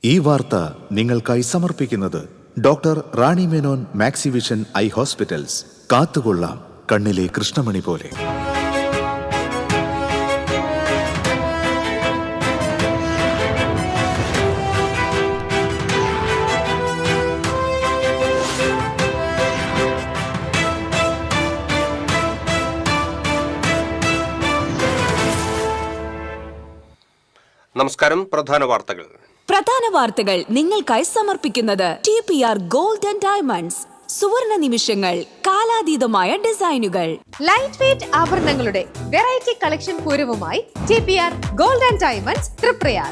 ഈ വാർത്ത നിങ്ങൾക്കായി സമർപ്പിക്കുന്നത് doctor Rani Menon Maxivision I hospitals. കാത്തുകൊള്ളാം കണ്ണിലെ കൃഷ്ണമണി പോലെ. നമസ്കാരം. പ്രധാന വാർത്തകൾ നിങ്ങൾക്കായി സമർപ്പിക്കുന്നത് TPR ഗോൾഡ് ആൻഡ് ഡയമണ്ട്സ്. സുവർണ നിമിഷങ്ങൾ, കാലാതീതമായ ഡിസൈനുകൾ. ലൈറ്റ് വെയ്റ്റ് ആഭരണങ്ങളുടെ വെറൈറ്റി കളക്ഷൻ പൂരവുമായി TPR gold and diamonds Triprayar.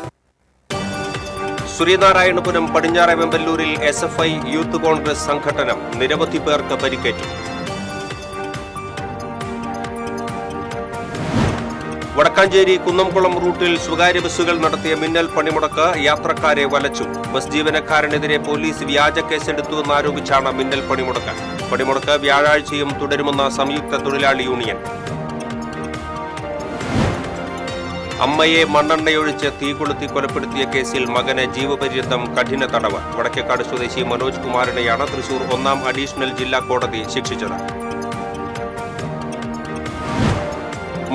Sreenarayanapuram പടിഞ്ഞാറെ വെമ്പല്ലൂരിൽ SFI യൂത്ത് കോൺഗ്രസ് സംഘടനം. നിരവധി പേർക്ക് പരിക്കേറ്റു. വടക്കാഞ്ചേരി കുന്നംകുളം റൂട്ടിൽ സ്വകാര്യ ബസ്സുകൾ നടത്തിയ മിന്നൽ പണിമുടക്ക് യാത്രക്കാരെ വലച്ചു. ബസ് ജീവനക്കാരനെതിരെ പോലീസ് വ്യാജ കേസെടുത്തുവെന്നാരോപിച്ചാണ് മിന്നൽ പണിമുടക്ക്. പണിമുടക്ക് വ്യാഴാഴ്ചയും തുടരുമെന്ന സംയുക്ത തൊഴിലാളി യൂണിയൻ. അമ്മയെ മണ്ണെണ്ണയൊഴിച്ച് തീ കൊളുത്തി കൊലപ്പെടുത്തിയ കേസിൽ മകന് ജീവപര്യന്തം കഠിന തടവ്. വടക്കേക്കാട് സ്വദേശി മനോജ് കുമാറിനെയാണ് തൃശൂർ 1-ാം അഡീഷണൽ ജില്ലാ കോടതി ശിക്ഷിച്ചത്.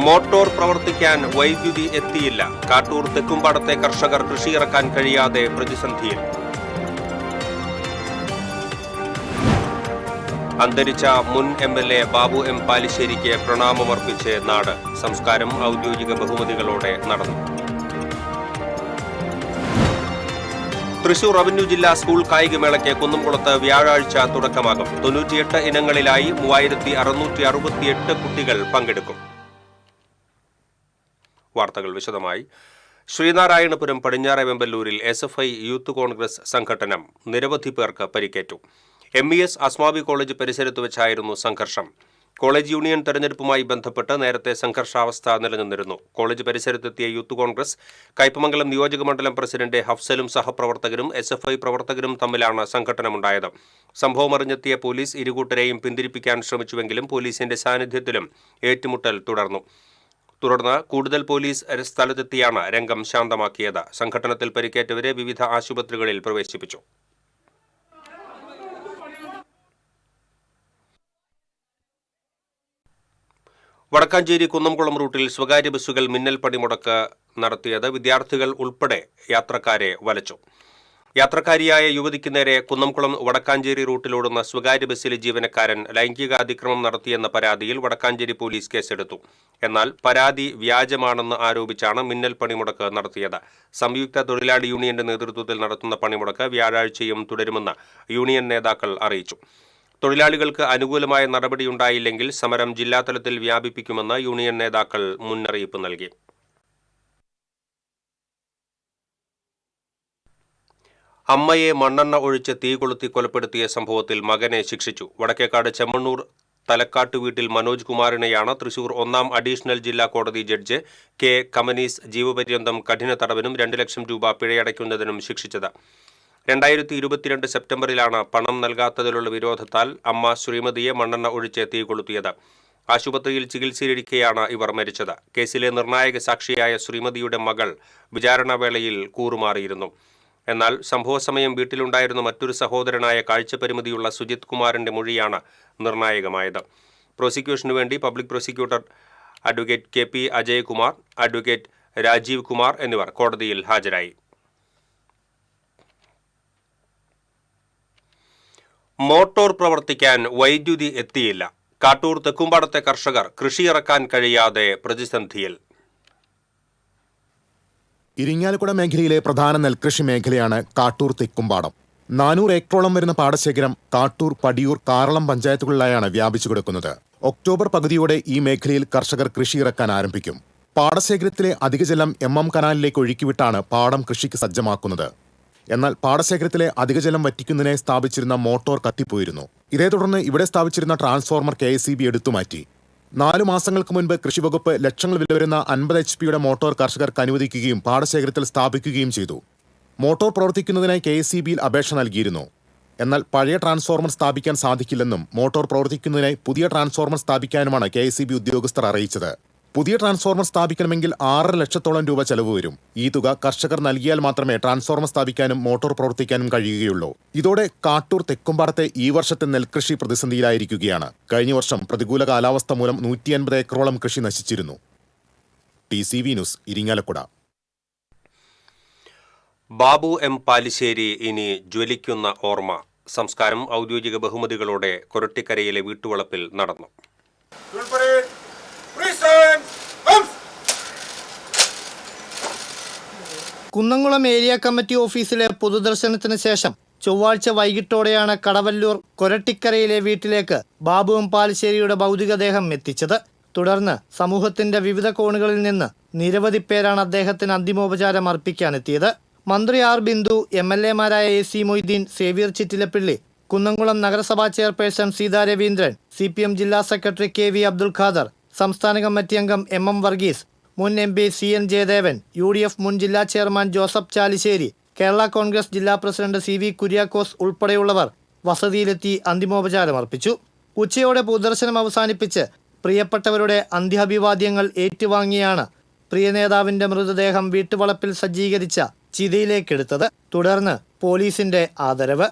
മോട്ടോർ പ്രവർത്തിക്കാൻ വൈദ്യുതി എത്തിയില്ല. കാട്ടൂർ തെക്കുംപാടത്തെ കർഷകർ കൃഷിയിറക്കാൻ കഴിയാതെ പ്രതിസന്ധിയിൽ. അന്തരിച്ച മുൻ MLA ബാബു M പാലിശ്ശേരിക്ക് പ്രണാമമർപ്പിച്ച് നാട്. സംസ്കാരം ഔദ്യോഗിക ബഹുമതികളോടെ നടന്നു. തൃശൂർ റവന്യൂ ജില്ലാ സ്കൂൾ കായികമേളയ്ക്ക് കുന്നംകുളത്ത് വ്യാഴാഴ്ച തുടക്കമാകും. 98 ഇനങ്ങളിലായി 3668 കുട്ടികൾ പങ്കെടുക്കും. വാർത്തകൾ വിശദമായി. ശ്രീനാരായണപുരം പടിഞ്ഞാറെ വെമ്പല്ലൂരിൽ SFI യൂത്ത് കോൺഗ്രസ് സംഘടനം. നിരവധി പേർക്ക് പരിക്കേറ്റു. MES അസ്മാബി കോളേജ് പരിസരത്ത് വെച്ചായിരുന്നു സംഘർഷം. കോളേജ് യൂണിയൻ തെരഞ്ഞെടുപ്പുമായി ബന്ധപ്പെട്ട് നേരത്തെ സംഘർഷാവസ്ഥ നിലനിന്നിരുന്നു. കോളേജ് പരിസരത്തെത്തിയ യൂത്ത് കോൺഗ്രസ് കയ്പമംഗലം നിയോജകമണ്ഡലം പ്രസിഡന്റ് ഹഫ്സലും സഹപ്രവർത്തകരും SFI പ്രവർത്തകരും തമ്മിലാണ് സംഘട്ടനമുണ്ടായത്. സംഭവമറിഞ്ഞെത്തിയ പോലീസ് ഇരുകൂട്ടരെയും പിന്തിരിപ്പിക്കാൻ ശ്രമിച്ചുവെങ്കിലും പോലീസിന്റെ സാന്നിധ്യത്തിലും ഏറ്റുമുട്ടൽ തുടർന്നു. തുടർന്ന് കൂടുതൽ പോലീസ് സ്ഥലത്തെത്തിയാണ് രംഗം ശാന്തമാക്കിയത്. സംഘട്ടനത്തിൽ പരിക്കേറ്റവരെ വിവിധ ആശുപത്രികളിൽ പ്രവേശിപ്പിച്ചു. വടക്കാഞ്ചേരി കുന്നംകുളം റൂട്ടിൽ സ്വകാര്യ ബസ്സുകൾ മിന്നൽ പണിമുടക്ക് നടത്തിയത് വിദ്യാർത്ഥികൾ ഉൾപ്പെടെ യാത്രക്കാരെ വലച്ചു. യാത്രക്കാരിയായ യുവതിക്ക് നേരെ കുന്നംകുളം വടക്കാഞ്ചേരി റൂട്ടിലോടുന്ന സ്വകാര്യ ബസ്സിലെ ജീവനക്കാരൻ ലൈംഗിക അതിക്രമം നടത്തിയെന്ന പരാതിയിൽ വടക്കാഞ്ചേരി പോലീസ് കേസെടുത്തു. എന്നാൽ പരാതി വ്യാജമാണെന്ന് ആരോപിച്ചാണ് മിന്നൽ പണിമുടക്ക് നടത്തിയത്. സംയുക്ത തൊഴിലാളി യൂണിയന്റെ നേതൃത്വത്തിൽ നടത്തുന്ന പണിമുടക്ക് വ്യാഴാഴ്ചയും തുടരുമെന്ന് യൂണിയൻ നേതാക്കൾ അറിയിച്ചു. തൊഴിലാളികൾക്ക് അനുകൂലമായ നടപടിയുണ്ടായില്ലെങ്കിൽ സമരം ജില്ലാതലത്തിൽ വ്യാപിപ്പിക്കുമെന്ന് യൂണിയൻ നേതാക്കൾ മുന്നറിയിപ്പ് നൽകി. അമ്മയെ മണ്ണെണ്ണ ഒഴിച്ച് തീ കൊളുത്തി കൊലപ്പെടുത്തിയ സംഭവത്തിൽ മകനെ ശിക്ഷിച്ചു. വടക്കേക്കാട് ചെമ്മണ്ണൂർ തലക്കാട്ട് വീട്ടിൽ മനോജ് കുമാറിനെയാണ് തൃശൂർ 1-ാം അഡീഷണൽ ജില്ലാ കോടതി ജഡ്ജ് K. കമനീസ് ജീവപര്യന്തം കഠിന തടവിനും 2 ലക്ഷം രൂപ പിഴയടയ്ക്കുന്നതിനും ശിക്ഷിച്ചത്. 2022 സെപ്റ്റംബറിലാണ് പണം നൽകാത്തതിലുള്ള വിരോധത്താൽ അമ്മ ശ്രീമതിയെ മണ്ണെണ്ണ ഒഴിച്ച് തീ കൊളുത്തിയത്. ആശുപത്രിയിൽ ചികിത്സയിലിരിക്കെയാണ് ഇവർ മരിച്ചത്. കേസിലെ നിർണായക സാക്ഷിയായ ശ്രീമതിയുടെ മകൾ വിചാരണവേളയിൽ കൂറുമാറിയിരുന്നു. എന്നാൽ സംഭവസമയം വീട്ടിലുണ്ടായിരുന്ന മറ്റൊരു സഹോദരനായ കാഴ്ചപരിമിതിയുള്ള സുജിത് കുമാറിന്റെ മൊഴിയാണ് നിർണായകമായത്. പ്രോസിക്യൂഷനു വേണ്ടി public prosecutor advocate KP Ajaykumar, advocate Rajeev Kumar എന്നിവർ കോടതിയിൽ ഹാജരായി. മോട്ടോർ പ്രവർത്തിക്കാൻ വൈദ്യുതി എത്തിയില്ല. കാട്ടൂർ തെക്കുംപാടത്തെ കർഷകർ കൃഷിയിറക്കാൻ കഴിയാതെ പ്രതിസന്ധിയിൽ. ഇരിങ്ങാലക്കുട മേഖലയിലെ പ്രധാന നെൽകൃഷി മേഖലയാണ് കാട്ടൂർ തെക്കുംപാടം. 400 ഏക്കറോളം വരുന്ന പാടശേഖരം കാട്ടൂർ, പടിയൂർ, കാറളം പഞ്ചായത്തുകളിലായാണ് വ്യാപിച്ചു കിടക്കുന്നത്. ഒക്ടോബർ പകുതിയോടെ ഈ മേഖലയിൽ കർഷകർ കൃഷിയിറക്കാൻ ആരംഭിക്കും. പാടശേഖരത്തിലെ അധിക ജലം MM കനാലിലേക്ക് ഒഴുക്കിവിട്ടാണ് പാടം കൃഷിക്ക് സജ്ജമാക്കുന്നത്. എന്നാൽ പാടശേഖരത്തിലെ അധിക ജലം വറ്റിക്കുന്നതിനെ സ്ഥാപിച്ചിരുന്ന മോട്ടോർ കത്തിപ്പോയിരുന്നു. ഇതേ തുടർന്ന് ഇവിടെ സ്ഥാപിച്ചിരുന്ന ട്രാൻസ്ഫോർമർ KSEB എടുത്തുമാറ്റി. 4 മാസങ്ങൾക്ക് മുൻപ് കൃഷിവകുപ്പ് ലക്ഷങ്ങൾ വില വരുന്ന 50 HP മോട്ടോർ കർഷകർക്ക് അനുവദിക്കുകയും പാടശേഖരത്തിൽ സ്ഥാപിക്കുകയും ചെയ്തു. മോട്ടോർ പ്രവർത്തിക്കുന്നതിനായി KSEBയിൽ അപേക്ഷ നൽകിയിരുന്നു. എന്നാൽ പഴയ ട്രാൻസ്ഫോർമർ സ്ഥാപിക്കാൻ സാധിക്കില്ലെന്നും മോട്ടോർ പ്രവർത്തിക്കുന്നതിനായി പുതിയ ട്രാൻസ്ഫോർമർ സ്ഥാപിക്കാനുമാണ് KSEB ഉദ്യോഗസ്ഥർ അറിയിച്ചത്. പുതിയ ട്രാൻസ്ഫോർമർ സ്ഥാപിക്കണമെങ്കിൽ 6 ലക്ഷത്തോളം രൂപ ചെലവ് വരും. ഈ തുക കർഷകർ നൽകിയാൽ മാത്രമേ ട്രാൻസ്ഫോർമർ സ്ഥാപിക്കാനും മോട്ടോർ പ്രവർത്തിക്കാനും കഴിയുകയുള്ളൂ. ഇതോടെ കാട്ടൂർ തെക്കുംപാടത്തെ ഈ വർഷത്തെ നെൽകൃഷി പ്രതിസന്ധിയിലായിരിക്കുകയാണ്. കഴിഞ്ഞ വർഷം പ്രതികൂല കാലാവസ്ഥ മൂലം 150 ഏക്കറോളം കൃഷി നശിച്ചിരുന്നു. TCV news, Irinjalakuda. Babu M Palissery ഇനി ജ്വലിക്കുന്ന ഓർമ്മ. സംസ്കാരം ഔദ്യോഗിക ബഹുമതികളോടെ കൊരട്ടിക്കരയിലെ വീട്ടുവളപ്പിൽ നടന്നു. കുന്നംകുളം ഏരിയ കമ്മിറ്റി ഓഫീസിലെ പൊതുദർശനത്തിന് ശേഷം ചൊവ്വാഴ്ച വൈകിട്ടോടെയാണ് കടവല്ലൂർ കൊരട്ടിക്കരയിലെ വീട്ടിലേക്ക് ബാബു എം പാലിശ്ശേരിയുടെ ഭൗതികദേഹം എത്തിച്ചത്. തുടർന്ന് സമൂഹത്തിന്റെ വിവിധ കോണുകളിൽ നിന്ന് നിരവധി പേരാണ് അദ്ദേഹത്തിന് അന്തിമോപചാരം അർപ്പിക്കാനെത്തിയത്. മന്ത്രി ആർ ബിന്ദു, MLA-മാരായ AC മൊയ്തീൻ, സേവ്യർ ചിറ്റിലപ്പിള്ളി, കുന്നംകുളം നഗരസഭാ ചെയർപേഴ്സൺ സീതാ രവീന്ദ്രൻ, CPM ജില്ലാ സെക്രട്ടറി KV അബ്ദുൽ ഖാദർ, സംസ്ഥാന കമ്മിറ്റി അംഗം MM വർഗീസ്, മുൻ MP CN ജയദേവൻ, UDF മുൻ ജില്ലാ ചെയർമാൻ ജോസഫ് ചാലിശ്ശേരി, കേരള കോൺഗ്രസ് ജില്ലാ പ്രസിഡന്റ് CV കുര്യാക്കോസ് ഉൾപ്പെടെയുള്ളവർ വസതിയിലെത്തി അന്തിമോപചാരം അർപ്പിച്ചു. ഉച്ചയോടെ പൊതുദർശനം അവസാനിപ്പിച്ച് പ്രിയപ്പെട്ടവരുടെ അന്ത്യാഭിവാദ്യങ്ങൾ ഏറ്റുവാങ്ങിയാണ് പ്രിയ നേതാവിന്റെ മൃതദേഹം വീട്ടുവളപ്പിൽ സജ്ജീകരിച്ച ചിതയിലേക്കെടുത്തത്. തുടർന്ന് പോലീസിന്റെ ആദരവ്.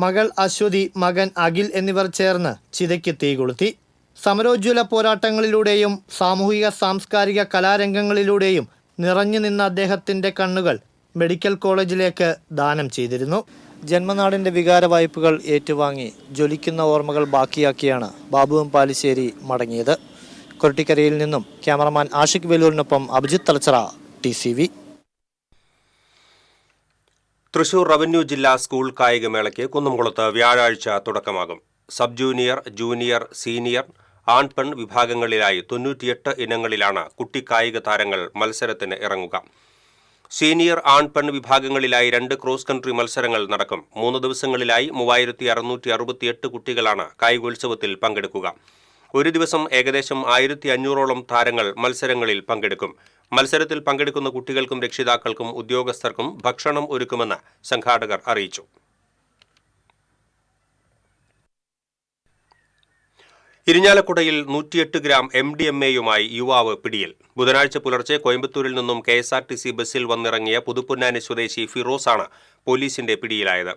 മകൾ അശ്വതി, മകൻ അഖിൽ എന്നിവർ ചേർന്ന് ചിതയ്ക്ക് തീ കൊളുത്തി. സമരോജ്വല പോരാട്ടങ്ങളിലൂടെയും സാമൂഹിക സാംസ്കാരിക കലാരംഗങ്ങളിലൂടെയും നിറഞ്ഞു നിന്ന അദ്ദേഹത്തിന്റെ കണ്ണുകൾ മെഡിക്കൽ കോളേജിലേക്ക് ദാനം ചെയ്തിരുന്നു. ജന്മനാടിന്റെ വികാര വായ്പകൾ ഏറ്റുവാങ്ങി ജ്വലിക്കുന്ന ഓർമ്മകൾ ബാക്കിയാക്കിയാണ് ബാബു എം പാലിശ്ശേരി മടങ്ങിയത്. കൊരട്ടിക്കരയിൽ നിന്നും ക്യാമറമാൻ ആഷിഖ് വെലൂരിനൊപ്പം അഭിജിത്ത് തലച്ചറ, TCV. തൃശൂർ റവന്യൂ ജില്ലാ സ്കൂൾ കായികമേളയ്ക്ക് കുന്നംകുളത്ത് വ്യാഴാഴ്ച തുടക്കമാകും. സബ് ജൂനിയർ, ജൂനിയർ, സീനിയർ, ആൺപെൺ വിഭാഗങ്ങളിലായി 98 ഇനങ്ങളിലാണ് കുട്ടി കായിക താരങ്ങൾ മത്സരത്തിന് ഇറങ്ങുക. സീനിയർ ആൺപെൺ വിഭാഗങ്ങളിലായി 2 ക്രോസ് കൺട്രി മത്സരങ്ങൾ നടക്കും. 3 ദിവസങ്ങളിലായി 3668 കുട്ടികളാണ് കായികോത്സവത്തിൽ പങ്കെടുക്കുക. ഒരു ദിവസം ഏകദേശം 1500ഓളം താരങ്ങൾ മത്സരങ്ങളിൽ പങ്കെടുക്കും. മത്സരത്തിൽ പങ്കെടുക്കുന്ന കുട്ടികൾക്കും രക്ഷിതാക്കൾക്കും ഉദ്യോഗസ്ഥർക്കും ഭക്ഷണം ഒരുക്കുമെന്ന് സംഘാടകർ അറിയിച്ചു. ഇരിഞ്ഞാലക്കുടയിൽ 108 ഗ്രാം MDMA-യുമായി യുവാവ് പിടിയിൽ. ബുധനാഴ്ച പുലർച്ചെ കോയമ്പത്തൂരിൽ നിന്നും KSRTC ബസ്സിൽ വന്നിറങ്ങിയ പുതുപ്പൊന്നാനി സ്വദേശി ഫിറോസാണ് പോലീസിന്റെ പിടിയിലായത്.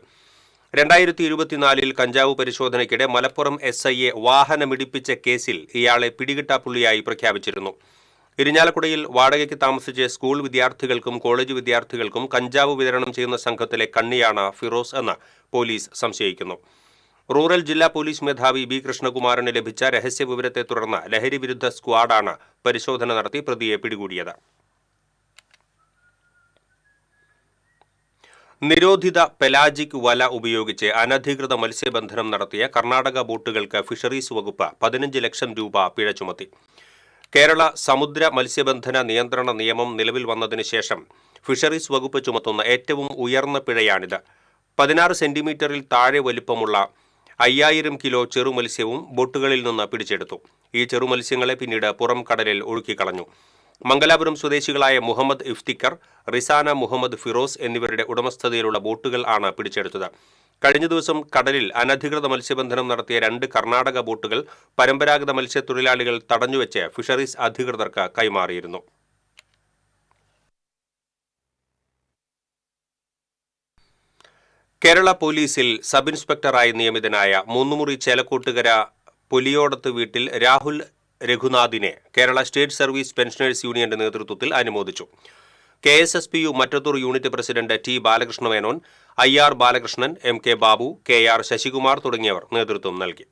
2024 കഞ്ചാവ് പരിശോധനയ്ക്കിടെ മലപ്പുറം SIയെ വാഹനമിടിപ്പിച്ച കേസിൽ ഇയാളെ പിടികിട്ടാപ്പുള്ളിയായി പ്രഖ്യാപിച്ചിരുന്നു. ഇരിഞ്ഞാലക്കുടയിൽ വാടകയ്ക്ക് താമസിച്ച് സ്കൂൾ വിദ്യാർത്ഥികൾക്കും കോളേജ് വിദ്യാർത്ഥികൾക്കും കഞ്ചാവ് വിതരണം ചെയ്യുന്ന സംഘത്തിലെ കണ്ണിയാണ് ഫിറോസ് എന്ന് പോലീസ് സംശയിക്കുന്നു. റൂറൽ ജില്ലാ പോലീസ് മേധാവി B കൃഷ്ണകുമാറിന് ലഭിച്ച രഹസ്യവിവരത്തെ തുടർന്ന് ലഹരി വിരുദ്ധ സ്ക്വാഡാണ് പരിശോധന നടത്തി പ്രതിയെ പിടികൂടിയത്. നിരോധിത പെലാജിക് വല ഉപയോഗിച്ച് അനധികൃത മത്സ്യബന്ധനം നടത്തിയ കർണാടക ബോട്ടുകൾക്ക് ഫിഷറീസ് വകുപ്പ് 15 ലക്ഷം രൂപ പിഴ ചുമത്തി. കേരള സമുദ്ര മത്സ്യബന്ധന നിയന്ത്രണ നിയമം നിലവിൽ വന്നതിന് ശേഷം ഫിഷറീസ് വകുപ്പ് ചുമത്തുന്ന ഏറ്റവും ഉയർന്ന പിഴയാണിത്. 16 സെന്റിമീറ്ററിൽ താഴെ വലിപ്പമുള്ള 5000 കിലോ ചെറുമത്സ്യവും ബോട്ടുകളിൽ നിന്ന് പിടിച്ചെടുത്തു. ഈ ചെറുമത്സ്യങ്ങളെ പിന്നീട് പുറം കടലിൽ ഒഴുക്കിക്കളഞ്ഞു. മംഗലാപുരം സ്വദേശികളായ മുഹമ്മദ് ഇഫ്തിക്കർ, റിസാന മുഹമ്മദ് ഫിറോസ് എന്നിവരുടെ ഉടമസ്ഥതയിലുള്ള ബോട്ടുകൾ ആണ് പിടിച്ചെടുത്തത്. കഴിഞ്ഞ ദിവസം കടലിൽ അനധികൃത മത്സ്യബന്ധനം നടത്തിയ 2 കർണാടക ബോട്ടുകൾ പരമ്പരാഗത മത്സ്യത്തൊഴിലാളികൾ തടഞ്ഞുവെച്ച് ഫിഷറീസ് അധികൃതർക്ക് കൈമാറിയിരുന്നു. കേരള പോലീസിൽ സബ് ഇൻസ്പെക്ടറായി നിയമിതനായ മൂന്നുമുറി ചേലക്കോട്ടുകര പൊലിയോടത്ത് വീട്ടിൽ രാഹുൽ രഘുനാഥിനെ കേരള സ്റ്റേറ്റ് സർവീസ് പെൻഷനേഴ്സ് യൂണിയന്റെ നേതൃത്വത്തിൽ അനുമോദിച്ചു. KSSPU Mattathur unit president T Balakrishna Menon, IR Balakrishnan, MK Babu, KR Sasikumar തുടങ്ങിയവർ നേതൃത്വം നൽകി.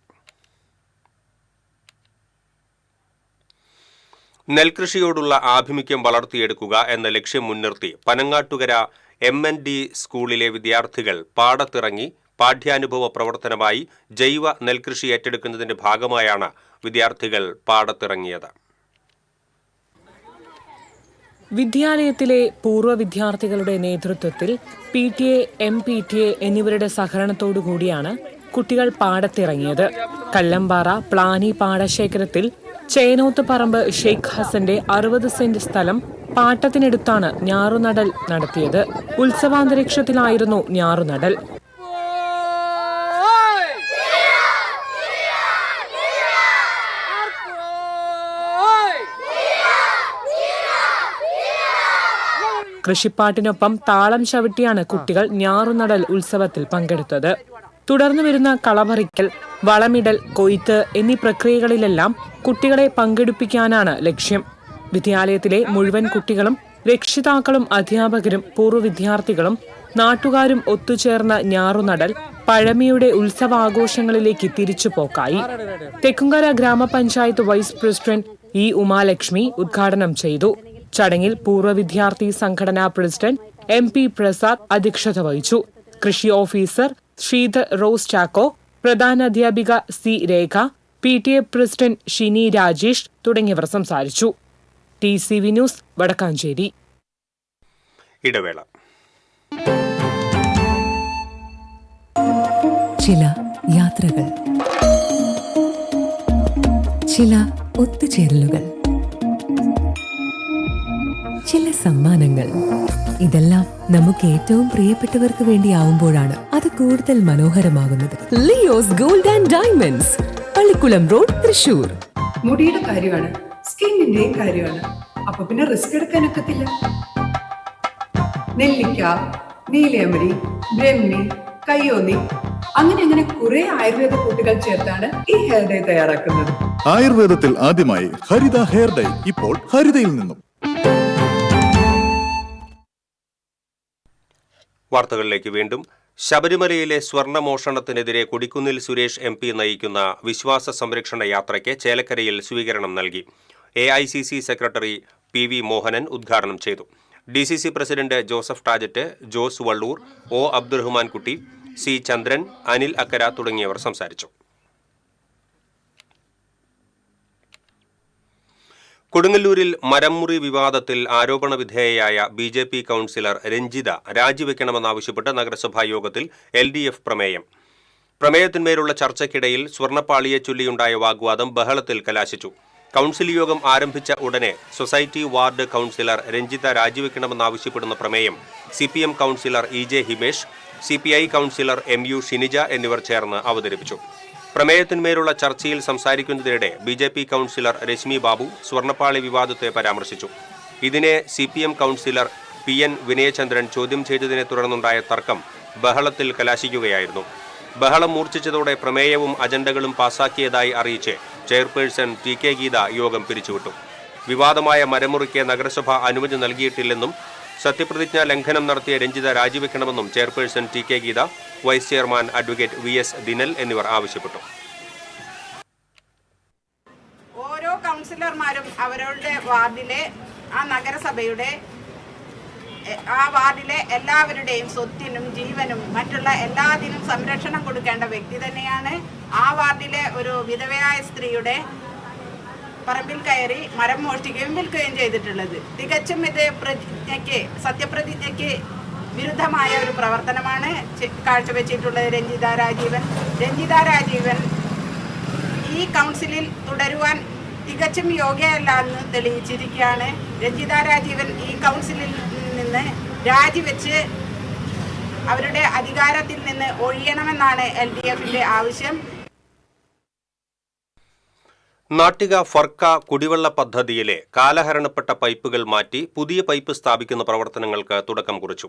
നെൽകൃഷിയോടുള്ള ആഭിമുഖ്യം വളർത്തിയെടുക്കുക എന്ന ലക്ഷ്യം മുൻനിർത്തി പനങ്ങാട്ടുകര MND സ്കൂളിലെ വിദ്യാർത്ഥികൾ പാടത്തിറങ്ങി പാഠ്യാനുഭവ പ്രവർത്തനമായി ജൈവ നെൽകൃഷി ഏറ്റെടുക്കുന്നതിന്റെ ഭാഗമായാണ് വിദ്യാർത്ഥികൾ പാടത്തിറങ്ങിയത്. വിദ്യാലയത്തിലെ പൂർവ്വ വിദ്യാർത്ഥികളുടെ നേതൃത്വത്തിൽ PTA, MPTA എന്നിവരുടെ സഹകരണത്തോടുകൂടിയാണ് കുട്ടികൾ പാടത്തിറങ്ങിയത്. കല്ലമ്പാറ പ്ലാനി പാടശേഖരത്തിൽ ചേനോത്ത് പറമ്പ് ഷെയ്ഖ് ഹസന്റെ 60 സെന്റ് സ്ഥലം പാട്ടത്തിനെടുത്താണ് ഞാറുനടൽ നടത്തിയത്. ഉത്സവാന്തരീക്ഷത്തിലായിരുന്നു ഞാറുനടൽ. കൃഷിപ്പാട്ടിനൊപ്പം താളം ചവിട്ടിയാണ് കുട്ടികൾ ഞാറുനടൽ ഉത്സവത്തിൽ പങ്കെടുത്തത്. തുടർന്നു വരുന്ന കളപറിക്കൽ, വളമിടൽ, കൊയ്ത്ത് എന്നീ പ്രക്രിയകളിലെല്ലാം കുട്ടികളെ പങ്കെടുപ്പിക്കാനാണ് ലക്ഷ്യം. വിദ്യാലയത്തിലെ മുഴുവൻ കുട്ടികളും രക്ഷിതാക്കളും അധ്യാപകരും പൂർവ്വ വിദ്യാർത്ഥികളും നാട്ടുകാരും ഒത്തുചേർന്ന ഞാറുനടൽ പഴമയുടെ ഉത്സവാഘോഷങ്ങളിലേക്ക് തിരിച്ചുപോക്കായി. തെക്കുംകര ഗ്രാമപഞ്ചായത്ത് വൈസ് പ്രസിഡന്റ് ഇ ഉമാലക്ഷ്മി ഉദ്ഘാടനം ചെയ്തു. ചടങ്ങിൽ പൂർവ്വ വിദ്യാർത്ഥി സംഘടനാ പ്രസിഡന്റ് MP പ്രസാദ് അധ്യക്ഷത വഹിച്ചു. കൃഷി ഓഫീസർ ശ്രീധർ റോസ് ചാക്കോ, പ്രധാനാധ്യാപിക C Rekha, PTA president Shini Rajesh തുടങ്ങിയവർ സംസാരിച്ചു. TCV news Vadakkancherry. ഇടവേള. ചില യാത്രകൾ, ചില ഒത്തുചേരലുകൾ, ചില സമ്മാനങ്ങൾ, ഇതെല്ലാം നമുക്ക് ഏറ്റവും പ്രിയപ്പെട്ടവർക്ക് വേണ്ടിയാവുമ്പോഴാണ് അത് കൂടുതൽ മനോഹരമാകുന്നത്. Leo's gold and diamonds, Pallikulam road, Thrissur. മുടിയുടെ കാര്യമാണ്, സ്കിന്നിന്റെയും കാര്യമാണ്. അപ്പൊ പിന്നെ റിസ്ക് എടുക്കാനൊക്കത്തില്ല. നെല്ലിക്ക, നീലയമരി, ബ്രഹ്മി, കയ്യോന്നി, അങ്ങനെ കുറെ ആയുർവേദ കൂട്ടുകൾ ചേർത്താണ് ഈ ഹെയർ ഡേ തയ്യാറാക്കുന്നത്. ആയുർവേദത്തിൽ ആദ്യമായി ഹരിത ഹെയർ ഡേ, ഇപ്പോൾ ഹരിതയിൽ നിന്നും. വാർത്തകളിലേക്ക് വീണ്ടും. ശബരിമലയിലെ സ്വർണ്ണമോഷണത്തിനെതിരെ കൊടിക്കുന്നിൽ സുരേഷ് MP നയിക്കുന്ന വിശ്വാസ സംരക്ഷണ യാത്രയ്ക്ക് ചേലക്കരയിൽ സ്വീകരണം നൽകി. AICC സെക്രട്ടറി PV മോഹനൻ ഉദ്ഘാടനം ചെയ്തു. DCC president Joseph ടാജറ്റ്, Jose Vallur, O Abdurahman കുട്ടി, C ചന്ദ്രൻ, അനിൽ അക്കര തുടങ്ങിയവർ സംസാരിച്ചു. കൊടുങ്ങല്ലൂരിൽ മരംമുറി വിവാദത്തിൽ ആരോപണ വിധേയയായ BJP കൗൺസിലർ രഞ്ജിത രാജിവെക്കണമെന്നാവശ്യപ്പെട്ട് നഗരസഭാ യോഗത്തിൽ LDF പ്രമേയം. പ്രമേയത്തിന്മേലുള്ള ചർച്ചയ്ക്കിടയിൽ സ്വർണ്ണപ്പാളിയെ ചൊല്ലിയുണ്ടായ വാഗ്വാദം ബഹളത്തിൽ കലാശിച്ചു. കൗൺസിൽ യോഗം ആരംഭിച്ച ഉടനെ സൊസൈറ്റി വാർഡ് കൗൺസിലർ രഞ്ജിത രാജിവെക്കണമെന്നാവശ്യപ്പെടുന്ന പ്രമേയം CPM councillor EJ Himesh, CPI councillor MU Shinija എന്നിവർ ചേർന്ന് അവതരിപ്പിച്ചു. പ്രമേയത്തിന്മേലുള്ള ചർച്ചയിൽ സംസാരിക്കുന്നതിനിടെ BJP കൗൺസിലർ രശ്മി ബാബു സ്വർണ്ണപ്പാളി വിവാദത്തെ പരാമർശിച്ചു. ഇതിനെ CPM കൗൺസിലർ PN വിനയചന്ദ്രൻ ചോദ്യം ചെയ്തതിനെ തുടർന്നുണ്ടായ തർക്കം ബഹളത്തിൽ കലാശിക്കുകയായിരുന്നു. ബഹളം മൂർച്ഛിച്ചതോടെ പ്രമേയവും അജണ്ടകളും പാസാക്കിയതായി അറിയിച്ച് ചെയർപേഴ്സൺ TK ഗീത യോഗം പിരിച്ചുവിട്ടു. വിവാദമായ മരമുറിക്ക് നഗരസഭ അനുമതി നൽകിയിട്ടില്ലെന്നും സത്യപ്രതിജ്ഞാ ലംഘനം നടത്തിയ രഞ്ജിത രാജിവെക്കണമെന്നും chairperson TK Geetha, vice chairman advocate VS Dinal എന്നിവർ ആവശ്യപ്പെട്ടു. ഓരോ കൗൺസിലർമാരും അവരുടെ വാർഡിലെ ആ നഗരസഭയുടെ ആ വാർഡിലെ എല്ലാവരുടെയും സ്വത്തിനും ജീവനും മറ്റുള്ള എല്ലാത്തിനും സംരക്ഷണം കൊടുക്കേണ്ട വ്യക്തി തന്നെയാണ്. ആ വാർഡിലെ ഒരു വിധവയായ സ്ത്രീയുടെ പറമ്പിൽ കയറി മരം മോഷ്ടിക്കുകയും വിൽക്കുകയും ചെയ്തിട്ടുള്ളത് തികച്ചും ഇത് സത്യപ്രതിജ്ഞയ്ക്ക് വിരുദ്ധമായ ഒരു പ്രവർത്തനമാണ് കാഴ്ചവെച്ചിട്ടുള്ളത് രഞ്ജിത രാജീവൻ ഈ കൗൺസിലിൽ തുടരുവാൻ തികച്ചും യോഗ്യയല്ല എന്ന് തെളിയിച്ചിരിക്കുകയാണ്. രഞ്ജിത രാജീവൻ ഈ കൗൺസിലിൽ നിന്ന് രാജിവെച്ച് അവരുടെ അധികാരത്തിൽ നിന്ന് ഒഴിയണമെന്നാണ് LDFന്റെ ആവശ്യം. നാട്ടിക ഫർക്ക കുടിവെള്ള പദ്ധതിയിലെ കാലഹരണപ്പെട്ട പൈപ്പുകൾ മാറ്റി പുതിയ പൈപ്പ് സ്ഥാപിക്കുന്ന പ്രവർത്തനങ്ങൾക്ക് തുടക്കം കുറിച്ചു.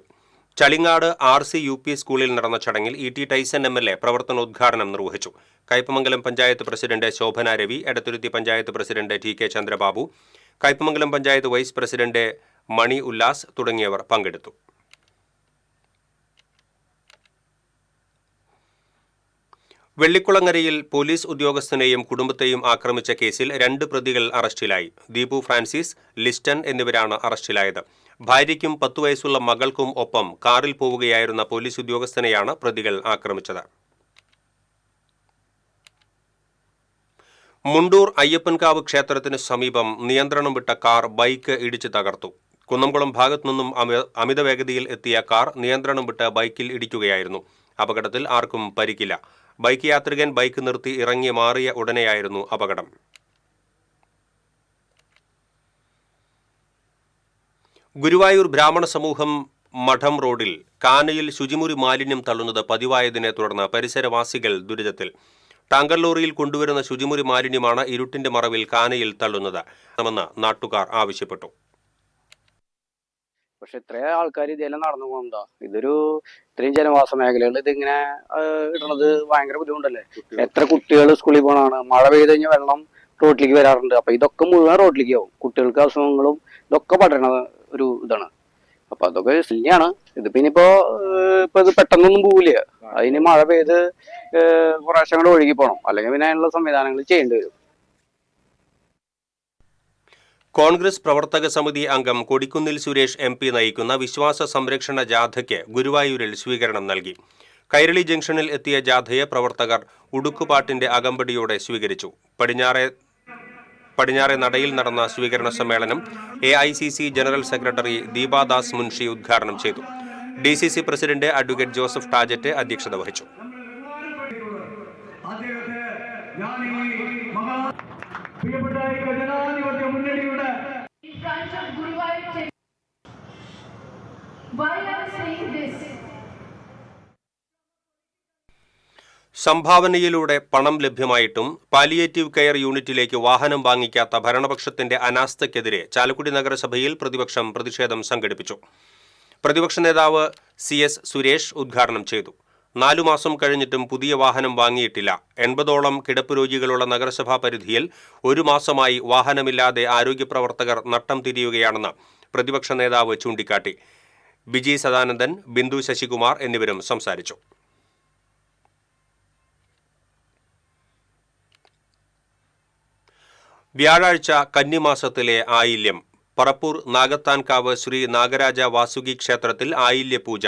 ചളിങ്ങാട് RC UP സ്കൂളിൽ നടന്ന ചടങ്ങിൽ ET ടൈസൺ MLA പ്രവർത്തനോദ്ഘാടനം നിർവഹിച്ചു. Kaipamangalam panchayat president Shobhana Ravi, Edathuruthy panchayat president TK Chandrababu, Kaipamangalam panchayat vice president Mani Ullas തുടങ്ങിയവർ പങ്കെടുത്തു. വെള്ളിക്കുളങ്ങരയിൽ പോലീസ് ഉദ്യോഗസ്ഥനെയും കുടുംബത്തെയും ആക്രമിച്ച കേസിൽ 2 പ്രതികൾ അറസ്റ്റിലായി. ദീപു ഫ്രാൻസിസ്, ലിസ്റ്റൺ എന്നിവരാണ് അറസ്റ്റിലായത്. ഭാര്യയ്ക്കും 10 വയസ്സുള്ള മകൾക്കും ഒപ്പം കാറിൽ പോവുകയായിരുന്ന പോലീസ് ഉദ്യോഗസ്ഥനെയാണ് പ്രതികൾ ആക്രമിച്ചത്. മുണ്ടൂർ അയ്യപ്പൻകാവ് ക്ഷേത്രത്തിന് സമീപം നിയന്ത്രണം വിട്ട കാർ ബൈക്ക് ഇടിച്ച് തകർത്തു. കുന്നംകുളം ഭാഗത്തു നിന്നും അമിതവേഗതയിൽ എത്തിയ കാർ നിയന്ത്രണം വിട്ട് ബൈക്കിൽ ഇടിക്കുകയായിരുന്നു. അപകടത്തിൽ ആർക്കും പരിക്കില്ല. ബൈക്ക് യാത്രികൻ ബൈക്ക് നിർത്തി ഇറങ്ങി മാറിയ ഉടനെയായിരുന്നു അപകടം. ഗുരുവായൂർ ബ്രാഹ്മണ സമൂഹം മഠം റോഡിൽ കാനയിൽ ശുചിമുറി മാലിന്യം തള്ളുന്നത് പതിവായതിനെ തുടർന്ന് പരിസരവാസികൾ ദുരിതത്തിൽ. ടാങ്കർ ലോറിയിൽ കൊണ്ടുവരുന്ന ശുചിമുറി മാലിന്യമാണ് ഇരുട്ടിന്റെ മറവിൽ കാനയിൽ തള്ളുന്നത് എന്ന് നാട്ടുകാർ ആവശ്യപ്പെട്ടു. പക്ഷെ ഇത്ര ആൾക്കാർ ഇതെല്ലാം നടന്നു പോകുന്നതാ. ഇതൊരു ഇത്രയും ജനവാസ മേഖലകളിൽ ഇതിങ്ങനെ ഇടുന്നത് ഭയങ്കര ബുദ്ധിമുട്ടല്ലേ. എത്ര കുട്ടികൾ സ്കൂളിൽ പോകണമാണ്. മഴ പെയ്ത് കഴിഞ്ഞാൽ വെള്ളം റോഡിലേക്ക് വരാറുണ്ട്. അപ്പൊ ഇതൊക്കെ മുഴുവൻ റോഡിലേക്ക് ആവും. കുട്ടികൾക്ക് അസുഖങ്ങളും ഇതൊക്കെ പടരണ ഒരു ഇതാണ്. അപ്പൊ അതൊക്കെ ശല്യാണ്. ഇതിപ്പോ ഇനിയിപ്പോ ഇത് പെട്ടെന്നൊന്നും പോവില്ല. അതിന് മഴ പെയ്ത് കുറേശ്ശെ കൂടെ ഒഴുകി പോകണം. അല്ലെങ്കിൽ പിന്നെ അതിനുള്ള സംവിധാനങ്ങൾ ചെയ്യേണ്ടി വരും. കോൺഗ്രസ് പ്രവർത്തക സമിതി അംഗം കൊടിക്കുന്നിൽ സുരേഷ് MP നയിക്കുന്ന വിശ്വാസ സംരക്ഷണ ജാഥയ്ക്ക് ഗുരുവായൂരിൽ സ്വീകരണം നൽകി. കൈരളി ജംഗ്ഷനിൽ എത്തിയ ജാഥയെ പ്രവർത്തകർ ഉടുക്കുപാട്ടിന്റെ അകമ്പടിയോടെ സ്വീകരിച്ചു. പടിഞ്ഞാറെ നടയിൽ നടന്ന സ്വീകരണ സമ്മേളനം AICC general secretary Deepa Das Munshi ഉദ്ഘാടനം ചെയ്തു. DCC പ്രസിഡന്റ് അഡ്വക്കേറ്റ് ജോസഫ് ടാജറ്റ് അധ്യക്ഷത വഹിച്ചു. സംഭാവനയിലൂടെ പണം ലഭ്യമായിട്ടും പാലിയേറ്റീവ് കെയർ യൂണിറ്റിലേക്ക് വാഹനം വാങ്ങിക്കാത്ത ഭരണപക്ഷത്തിന്റെ അനാസ്ഥയ്ക്കെതിരെ ചാലക്കുടി നഗരസഭയിൽ പ്രതിപക്ഷം പ്രതിഷേധം സംഘടിപ്പിച്ചു. പ്രതിപക്ഷ നേതാവ് CS സുരേഷ് ഉദ്ഘാടനം ചെയ്തു. 4 മാസം കഴിഞ്ഞിട്ടും പുതിയ വാഹനം വാങ്ങിയിട്ടില്ല. 80ഓളം കിടപ്പ് രോഗികളുള്ള നഗരസഭാ പരിധിയിൽ 1 മാസമായി വാഹനമില്ലാതെ ആരോഗ്യപ്രവർത്തകർ നട്ടം തിരിയുകയാണെന്ന് പ്രതിപക്ഷ നേതാവ് ചൂണ്ടിക്കാട്ടി. ബിജി സദാനന്ദൻ, ബിന്ദു ശശികുമാർ എന്നിവരും സംസാരിച്ചു. വ്യാഴാഴ്ച കന്നിമാസത്തിലെ ആയില്യം. പറപ്പൂർ നാഗത്താൻകാവ് ശ്രീ നാഗരാജ വാസുകി ക്ഷേത്രത്തിൽ ആയില്യ പൂജ,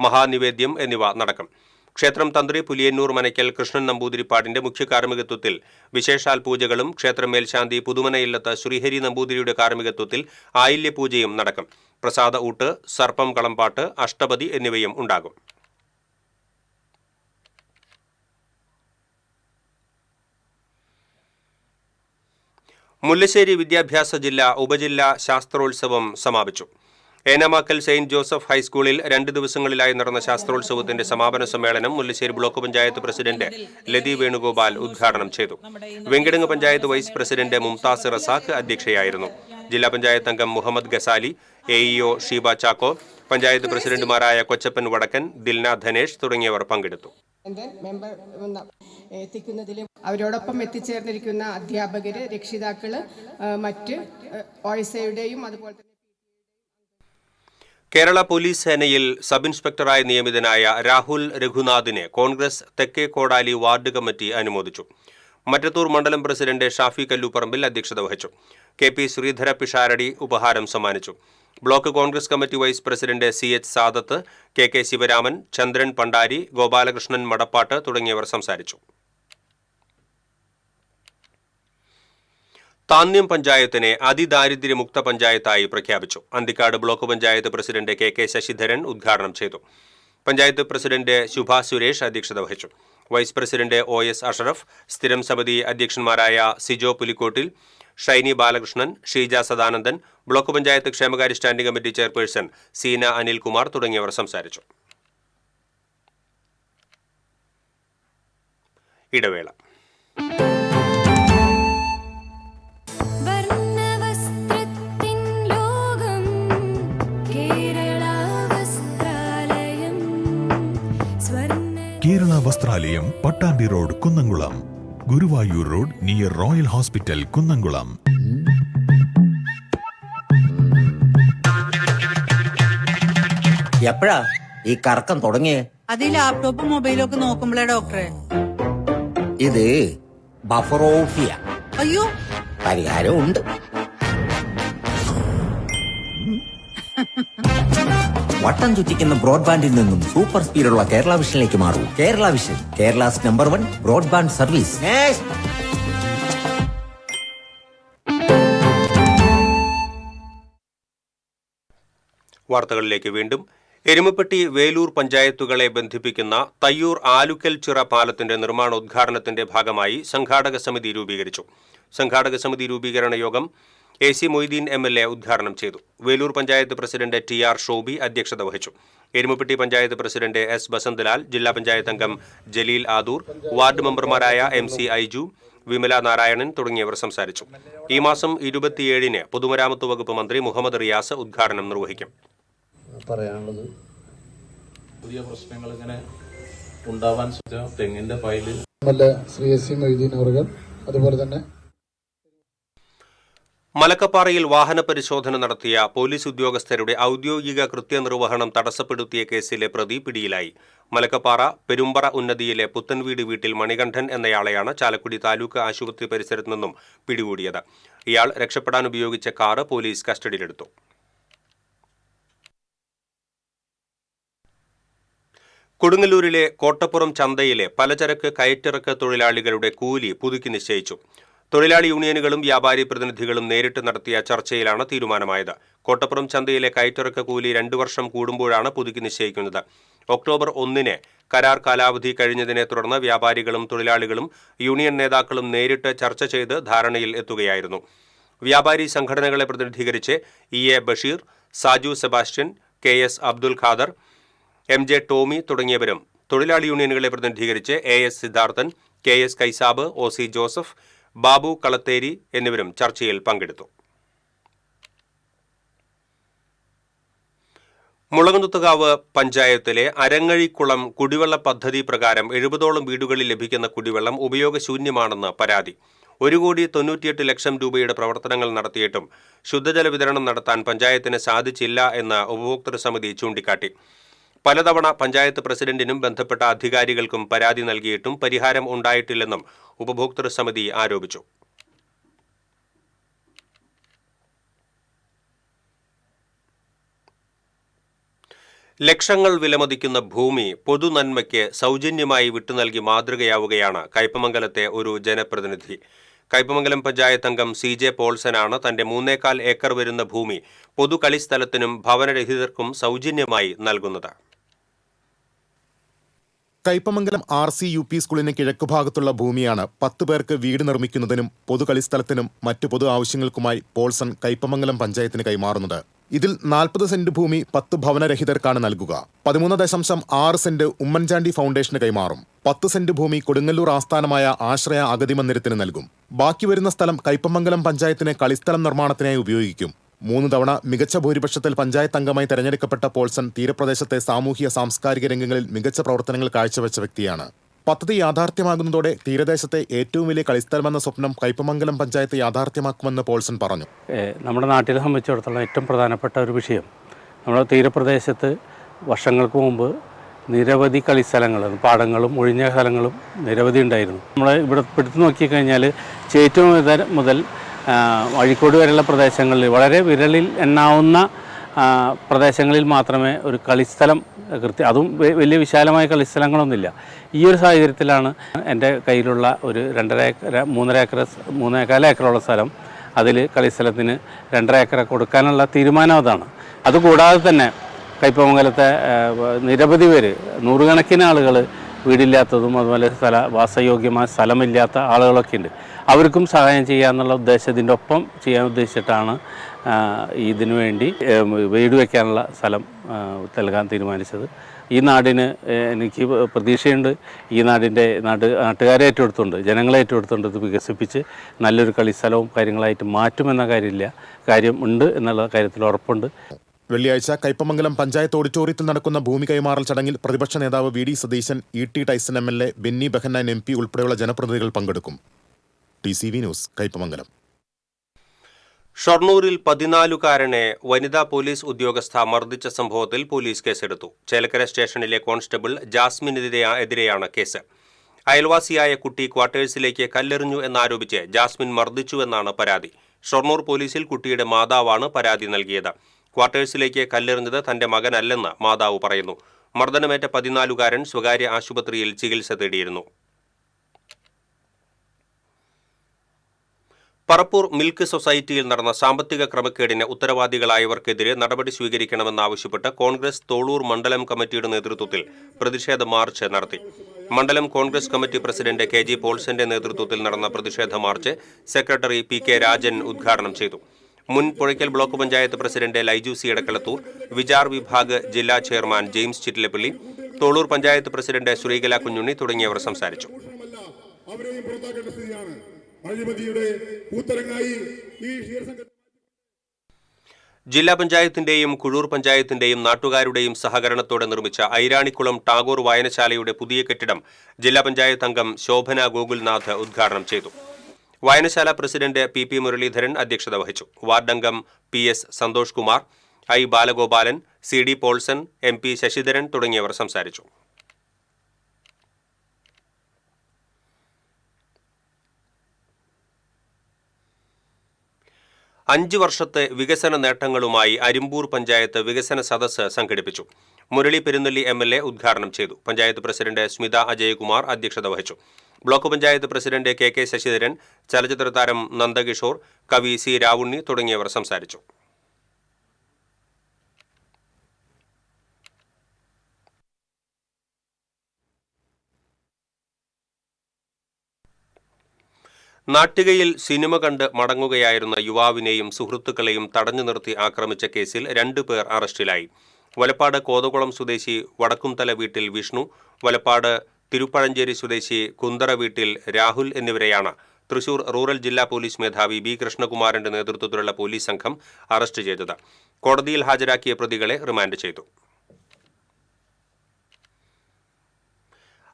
മഹാനിവേദ്യം എന്നിവ നടക്കും. ക്ഷേത്രം തന്ത്രി പുലിയന്നൂർ മനയ്ക്കൽ കൃഷ്ണൻ നമ്പൂതിരിപ്പാടിന്റെ മുഖ്യ കാർമ്മികത്വത്തിൽ വിശേഷാൽ പൂജകളും ക്ഷേത്രം മേൽശാന്തി പുതുമനയില്ലത്ത് ശ്രീഹരി നമ്പൂതിരിയുടെ കാർമ്മികത്വത്തിൽ ആയില്യ പൂജയും നടക്കും. പ്രസാദ ഊട്ട്, സർപ്പം കളമ്പാട്ട്, അഷ്ടപതി എന്നിവയും ഉണ്ടാകും. മുല്ലശ്ശേരി വിദ്യാഭ്യാസ ജില്ലാ ഉപജില്ലാ ശാസ്ത്രോത്സവം സമാപിച്ചു. ഏനാമാക്കൽ സെയിന്റ് ജോസഫ് ഹൈസ്കൂളിൽ 2 ദിവസങ്ങളിലായി നടന്ന ശാസ്ത്രോത്സവത്തിന്റെ സമാപന സമ്മേളനം മുല്ലശ്ശേരി ബ്ലോക്ക് പഞ്ചായത്ത് പ്രസിഡന്റ് ലതി വേണുഗോപാൽ ഉദ്ഘാടനം ചെയ്തു. വെങ്കിടങ്ങ് പഞ്ചായത്ത് വൈസ് പ്രസിഡന്റ് മുംതാസ് റസാഖ് അധ്യക്ഷയായിരുന്നു. ജില്ലാ പഞ്ചായത്ത് അംഗം മുഹമ്മദ് ഗസാലി, AEO ഷീബ ചാക്കോ, പഞ്ചായത്ത് പ്രസിഡന്റുമാരായ കൊച്ചപ്പൻ വടക്കൻ, ദിൽന ധനേഷ് തുടങ്ങിയവർ പങ്കെടുത്തു. അവരോടൊപ്പം എത്തിച്ചേർന്നിരിക്കുന്ന അധ്യാപകര്, രക്ഷിതാക്കള്, മറ്റ് OSAയുടെയും അതുപോലെ തന്നെ കേരള പോലീസ് സേനയിൽ സബ് ഇൻസ്പെക്ടറായി നിയമിതനായ രാഹുൽ രഘുനാഥിനെ കോൺഗ്രസ് തെക്കേ കോടാലി വാർഡ് കമ്മിറ്റി അനുമോദിച്ചു. മറ്റത്തൂർ മണ്ഡലം പ്രസിഡന്റ് ഷാഫി കല്ലൂപ്പറമ്പിൽ അധ്യക്ഷത വഹിച്ചു. KP ശ്രീധര പിഷാരടി ഉപഹാരം സമ്മാനിച്ചു. Block Congress committee vice president CH Sadath, KK Sivaraman, Chandran Pandari, Gopalakrishnan Madappattu തുടങ്ങിയവർ സംസാരിച്ചു. താന്യം പഞ്ചായത്തിനെ അതിദാരിദ്ര്യമുക്ത പഞ്ചായത്തായി പ്രഖ്യാപിച്ചു. Anthikad block panchayat president KK Sasidharan ഉദ്ഘാടനം ചെയ്തു. പഞ്ചായത്ത് പ്രസിഡന്റ് ശുഭ സുരേഷ് അധ്യക്ഷത വഹിച്ചു. വൈസ് പ്രസിഡന്റ് OS അഷറഫ്, സ്ഥിരം സമിതി അധ്യക്ഷന്മാരായ സിജോ പുലിക്കോട്ടിൽ, ഷൈനി ബാലകൃഷ്ണൻ, ഷീജ സദാനന്ദൻ, ബ്ലോക്ക് പഞ്ചായത്ത് ക്ഷേമകാര്യ standing committee chairperson Seena Anilkumar തുടങ്ങിയവർ സംസാരിച്ചു. ഇടവേള. Kerala Vasthralayam, Pattambi road, Kunnamkulam. Guruvayur road near royal hospital, Kunnamkulam. എപ്പോഴാ ഈ കറക്കം തുടങ്ങിയേ? അത് ലാപ്ടോപ്പും മൊബൈലും ഒക്കെ നോക്കുമ്പോഴേ ഡോക്ടറെ. ഇത് ബഫറോഫിയ. അയ്യോ, പരിഹാരം ഉണ്ട്. വട്ടം ചുറ്റിക്കുന്ന ബ്രോഡ്ബാൻഡിൽ നിന്നും സൂപ്പർ സ്പീഡുള്ള കേരള വിഷനിലേക്ക് മാറൂ. Kerala vision, Kerala's number 1 broadband service. വാർത്തകളിലേക്ക് വീണ്ടും. എരുമപ്പെട്ടി വേലൂർ പഞ്ചായത്തുകളെ ബന്ധിപ്പിക്കുന്ന തയ്യൂർ ആലുക്കൽ ചിറ പാലത്തിന്റെ നിർമ്മാണോദ്ഘാടനത്തിന്റെ ഭാഗമായി സംഘാടക സമിതി രൂപീകരിച്ചു. സംഘാടക സമിതി രൂപീകരണ യോഗം AC മൊയ്തീൻ MLA ഉദ്ഘാടനം ചെയ്തു. വേലൂർ പഞ്ചായത്ത് പ്രസിഡന്റ് TR ഷോബി അധ്യക്ഷത വഹിച്ചു. എരുമപ്പെട്ടി പഞ്ചായത്ത് പ്രസിഡന്റ് S ബസന്തലാൽ, ജില്ലാ പഞ്ചായത്ത് അംഗം ജലീൽ ആദൂർ, വാർഡ് മെമ്പർമാരായ MC ഐജു, വിമല നാരായണൻ തുടങ്ങിയവർ സംസാരിച്ചു. ഈ മാസം 27-ന് പൊതുമരാമത്ത് വകുപ്പ് മന്ത്രി മുഹമ്മദ് റിയാസ് ഉദ്ഘാടനം നിർവഹിക്കും. പറയാനുള്ളത് പുതിയ പ്രശ്നങ്ങൾ ഇങ്ങനെ ഉണ്ടാവാൻ തെങ്ങിന്റെ പൈല് ശ്രീ AC മൊയ്തീൻ അവர்கள் അതുപോലെ തന്നെ മലക്കപ്പാറയിൽ വാഹന പരിശോധന നടത്തിയ പോലീസ് ഉദ്യോഗസ്ഥരുടെ ഔദ്യോഗിക കൃത്യനിർവഹണം തടസ്സപ്പെടുത്തിയ കേസിലെ പ്രതി പിടിയിലായി. മലക്കപ്പാറ പെരുമ്പറ ഉന്നതിയിലെ പുത്തൻവീട് വീട്ടിൽ മണികണ്ഠൻ എന്നയാളെയാണ് ചാലക്കുടി താലൂക്ക് ആശുപത്രി പരിസരത്തു നിന്നും പിടികൂടിയത്. ഇയാൾ രക്ഷപ്പെടാൻ ഉപയോഗിച്ച കാറ് പോലീസ് കസ്റ്റഡിയിലെടുത്തു. കൊടുങ്ങല്ലൂരിലെ കോട്ടപ്പുറം ചന്തയിലെ പലചരക്ക് കയറ്റിറക്ക് തൊഴിലാളികളുടെ കൂലി പുതുക്കി നിശ്ചയിച്ചു. തൊഴിലാളി യൂണിയനുകളും വ്യാപാരി പ്രതിനിധികളും നേരിട്ട് നടത്തിയ ചർച്ചയിലാണ് തീരുമാനമായത്. കോട്ടപ്പുറം ചന്തയിലെ കയറ്റിറക്ക് കൂലി 2 വർഷം കൂടുമ്പോഴാണ് പുതുക്കി നിശ്ചയിക്കുന്നത്. ഒക്ടോബർ 1-ന് കരാർ കാലാവധി കഴിഞ്ഞതിനെ തുടർന്ന് വ്യാപാരികളും തൊഴിലാളികളും യൂണിയൻ നേതാക്കളും നേരിട്ട് ചർച്ച ചെയ്ത് ധാരണയിൽ എത്തുകയായിരുന്നു. വ്യാപാരി സംഘടനകളെ പ്രതിനിധീകരിച്ച് EA Basheer, Saju Sebastian, KS Abdul Khader, MJ Tomy തുടങ്ങിയവരും തൊഴിലാളി യൂണിയനുകളെ പ്രതിനിധീകരിച്ച് AS Sidharthan, KS Kaisab, OC Joseph, Babu Kalatheri എന്നിവരും ചർച്ചയിൽ പങ്കെടുത്തു. മുളകുന്നത്തുകാവ് പഞ്ചായത്തിലെ അരങ്ങഴിക്കുളം കുടിവെള്ള പദ്ധതി പ്രകാരം 70ഓളം വീടുകളിൽ ലഭിക്കുന്ന കുടിവെള്ളം ഉപയോഗശൂന്യമാണെന്ന് പരാതി. 1,98,00,000 രൂപയുടെ പ്രവർത്തനങ്ങൾ നടത്തിയിട്ടും ശുദ്ധജല വിതരണം നടത്താൻ പഞ്ചായത്തിന് സാധിച്ചില്ല എന്ന് ഉപഭോക്തൃ സമിതി ചൂണ്ടിക്കാട്ടി. പലതവണ പഞ്ചായത്ത് പ്രസിഡന്റിനും ബന്ധപ്പെട്ട അധികാരികൾക്കും പരാതി നൽകിയിട്ടും പരിഹാരം ഉണ്ടായിട്ടില്ലെന്നും ഉപഭോക്തൃ സമിതി ആരോപിച്ചു. ലക്ഷങ്ങൾ വിലമതിക്കുന്ന ഭൂമി പൊതുനന്മയ്ക്ക് സൗജന്യമായി വിട്ടുനൽകി മാതൃകയാവുകയാണ് കയ്പമംഗലത്തെ ഒരു ജനപ്രതിനിധി. കയ്പമംഗലം പഞ്ചായത്ത് അംഗം CJ പോൾസനാണ് തന്റെ 3.25 ഏക്കർ വരുന്ന ഭൂമി പൊതു കളിസ്ഥലത്തിനും ഭവനരഹിതർക്കും സൗജന്യമായി നൽകുന്നത്. കയ്പമംഗലം RC UP സ്കൂളിന് കിഴക്കുഭാഗത്തുള്ള ഭൂമിയാണ് 10 പേർക്ക് വീട് നിർമ്മിക്കുന്നതിനും പൊതുകളിസ്ഥലത്തിനും മറ്റു പൊതു ആവശ്യങ്ങൾക്കുമായി പോൾസൺ കയ്പമംഗലം പഞ്ചായത്തിന് കൈമാറുന്നത്. ഇതിൽ 40 സെന്റ് ഭൂമി 10 ഭവനരഹിതർക്കാണ് നൽകുക. 13.6 സെന്റ് ഉമ്മൻചാണ്ടി ഫൗണ്ടേഷന് കൈമാറും. 10 സെന്റ് ഭൂമി കൊടുങ്ങല്ലൂർ ആസ്ഥാനമായ ആശ്രയ അഗതി മന്ദിരത്തിന് നൽകും. ബാക്കി വരുന്ന സ്ഥലം കയ്പമംഗലം പഞ്ചായത്തിന് കളിസ്ഥലം നിർമ്മാണത്തിനായി ഉപയോഗിക്കും. 3 തവണ മികച്ച ഭൂരിപക്ഷത്തിൽ പഞ്ചായത്ത് അംഗമായി തെരഞ്ഞെടുക്കപ്പെട്ട പോൾസൺ തീരപ്രദേശത്തെ സാമൂഹ്യ സാംസ്കാരിക രംഗങ്ങളിൽ മികച്ച പ്രവർത്തനങ്ങൾ കാഴ്ചവെച്ച വ്യക്തിയാണ്. പദ്ധതി യാഥാർത്ഥ്യമാകുന്നതോടെ തീരദേശത്തെ ഏറ്റവും വലിയ കളിസ്ഥലമെന്ന സ്വപ്നം കയ്പമംഗലം പഞ്ചായത്ത് യാഥാർത്ഥ്യമാക്കുമെന്ന് പോൾസൺ പറഞ്ഞു. നമ്മുടെ നാട്ടിലെ സംബന്ധിച്ചിടത്തോളം ഏറ്റവും പ്രധാനപ്പെട്ട ഒരു വിഷയം, നമ്മുടെ തീരപ്രദേശത്ത് വർഷങ്ങൾക്ക് മുമ്പ് നിരവധി കളിസ്ഥലങ്ങൾ, പാടങ്ങളും ഒഴിഞ്ഞ സ്ഥലങ്ങളും നിരവധി ഉണ്ടായിരുന്നു. നമ്മൾ ഇവിടെ എടുത്തു നോക്കിക്കഴിഞ്ഞാൽ ചേറ്റും മുതൽ അഴീക്കോട് വരെയുള്ള പ്രദേശങ്ങളിൽ വളരെ വിരലിൽ എണ്ണാവുന്ന പ്രദേശങ്ങളിൽ മാത്രമേ ഒരു കളിസ്ഥലം അതും വലിയ വിശാലമായ കളിസ്ഥലങ്ങളൊന്നുമില്ല. ഈ ഒരു സാഹചര്യത്തിലാണ് എൻ്റെ കയ്യിലുള്ള ഒരു 3.5 ഏക്കറുള്ള സ്ഥലം, അതിൽ കളിസ്ഥലത്തിന് 2.5 ഏക്കർ കൊടുക്കാനുള്ള തീരുമാനം അതാണ്. അതുകൂടാതെ തന്നെ കയ്പമംഗലത്തെ നിരവധി പേര്, നൂറുകണക്കിന് ആളുകൾ വീടില്ലാത്തതും അതുപോലെ വാസയോഗ്യമായ സ്ഥലമില്ലാത്ത ആളുകളൊക്കെ ഉണ്ട്. അവർക്കും സഹായം ചെയ്യാമെന്നുള്ള ഉദ്ദേശത്തിൻ്റെ ഒപ്പം ചെയ്യാൻ ഉദ്ദേശിച്ചിട്ടാണ് ഇതിനു വേണ്ടി വീട് വയ്ക്കാനുള്ള സ്ഥലം നൽകാൻ തീരുമാനിച്ചത്. ഈ നാടിന് എനിക്ക് പ്രതീക്ഷയുണ്ട്. ഈ നാട്ടുകാരെ ഏറ്റെടുത്തുകൊണ്ട്, ജനങ്ങളെ ഏറ്റെടുത്തുകൊണ്ട് ഇത് വികസിപ്പിച്ച് നല്ലൊരു കളിസ്ഥലവും കാര്യങ്ങളായിട്ട് മാറ്റുമെന്ന കാര്യം ഉണ്ട് എന്നുള്ള കാര്യത്തിൽ ഉറപ്പുണ്ട്. വെള്ളിയാഴ്ച കയ്പമംഗലം പഞ്ചായത്ത് ഓഡിറ്റോറിയത്തിൽ നടക്കുന്ന ഭൂമി കൈമാറൽ ചടങ്ങിൽ പ്രതിപക്ഷ നേതാവ് VD Satheesan, ET Tyson MLA, Benny Behanan MP ഉൾപ്പെടെയുള്ള ജനപ്രതിനിധികൾ പങ്കെടുക്കും. TCV news, Kaipamangalam. ഷൊർണൂരിൽ 14-കാരനെ വനിതാ പോലീസ് ഉദ്യോഗസ്ഥ മർദ്ദിച്ച സംഭവത്തിൽ പോലീസ് കേസെടുത്തു. ചേലക്കര സ്റ്റേഷനിലെ കോൺസ്റ്റബിൾ ജാസ്മിനെതിരെയാണ് കേസ്. അയൽവാസിയായ കുട്ടി ക്വാർട്ടേഴ്സിലേക്ക് കല്ലെറിഞ്ഞു എന്നാരോപിച്ച് ജാസ്മിൻ മർദ്ദിച്ചുവെന്നാണ് പരാതി. ഷൊർണൂർ പോലീസിൽ കുട്ടിയുടെ മാതാവാണ് പരാതി നൽകിയത്. ക്വാർട്ടേഴ്സിലേക്ക് കല്ലെറിഞ്ഞത് തന്റെ മകനല്ലെന്ന് മാതാവ് പറയുന്നു. മർദ്ദനമേറ്റ 14-കാരൻ സ്വകാര്യ ആശുപത്രിയിൽ ചികിത്സ തേടിയിരുന്നു. പറപ്പൂർ മിൽക്ക് സൊസൈറ്റിയിൽ നടന്ന സാമ്പത്തിക ക്രമക്കേടിന് ഉത്തരവാദികളായവർക്കെതിരെ നടപടി സ്വീകരിക്കണമെന്നാവശ്യപ്പെട്ട് കോൺഗ്രസ് തോളൂർ മണ്ഡലം കമ്മിറ്റിയുടെ നേതൃത്വത്തിൽ പ്രതിഷേധ മാർച്ച് നടത്തി. മണ്ഡലം Congress committee president K G പോൾസന്റെ നേതൃത്വത്തിൽ നടന്ന പ്രതിഷേധ march secretary P K Rajan ഉദ്ഘാടനം ചെയ്തു. മുൻ Puzhakkal block panchayat president Laiju C Edakkalathur, Vichar Vibhag ജില്ലാ ചെയർമാൻ ജെയിംസ് ചിറ്റിലപ്പള്ളി, തോളൂർ പഞ്ചായത്ത് പ്രസിഡന്റ് ശ്രീകല കുഞ്ഞുണ്ണി തുടങ്ങിയവർ സംസാരിച്ചു. ജില്ലാ പഞ്ചായത്തിന്റെയും കുഴൂർ പഞ്ചായത്തിന്റെയും നാട്ടുകാരുടെയും സഹകരണത്തോടെ നിർമ്മിച്ച ഐരാണിക്കുളം ടാഗോർ വായനശാലയുടെ പുതിയ കെട്ടിടം ജില്ലാ പഞ്ചായത്ത് അംഗം ശോഭന ഗോകുൽനാഥ് ഉദ്ഘാടനം ചെയ്തു. വായനശാല പ്രസിഡന്റ് പി പി മുരളീധരൻ അധ്യക്ഷത വഹിച്ചു. വാർഡംഗം P S Santhosh Kumar, I Balagopalan, C D Paulson, M P Sasidharan തുടങ്ങിയവർ സംസാരിച്ചു. അഞ്ച് വർഷത്തെ വികസന നേട്ടങ്ങളുമായി അരിമ്പൂർ പഞ്ചായത്ത് വികസന സദസ്സ് സംഘടിപ്പിച്ചു. മുരളി പെരുന്നെല്ലി MLA ഉദ്ഘാടനം ചെയ്തു. പഞ്ചായത്ത് പ്രസിഡന്റ് സ്മിത അജയകുമാർ അധ്യക്ഷത വഹിച്ചു. Block panchayat president K K Sasidharan, ചലച്ചിത്ര താരം നന്ദകിഷോർ, കവി സി രാവുണ്ണി തുടങ്ങിയവർ സംസാരിച്ചു. നാട്ടികയിൽ സിനിമ കണ്ട് മടങ്ങുകയായിരുന്ന യുവാവിനെയും സുഹൃത്തുക്കളെയും തടഞ്ഞു നിർത്തി ആക്രമിച്ച കേസിൽ 2 പേർ അറസ്റ്റിലായി. വലപ്പാട് കോതകുളം സ്വദേശി വടക്കുംതല വീട്ടിൽ വിഷ്ണു, വലപ്പാട് തിരുപ്പഴഞ്ചേരി സ്വദേശി കുന്തറ വീട്ടിൽ രാഹുൽ എന്നിവരെയാണ് തൃശൂർ റൂറൽ ജില്ലാ പോലീസ് മേധാവി ബി കൃഷ്ണകുമാറിന്റെ നേതൃത്വത്തിലുള്ള പോലീസ് സംഘം അറസ്റ്റ് ചെയ്തത്. കോടതിയിൽ ഹാജരാക്കിയ പ്രതികളെ റിമാൻഡ് ചെയ്തു.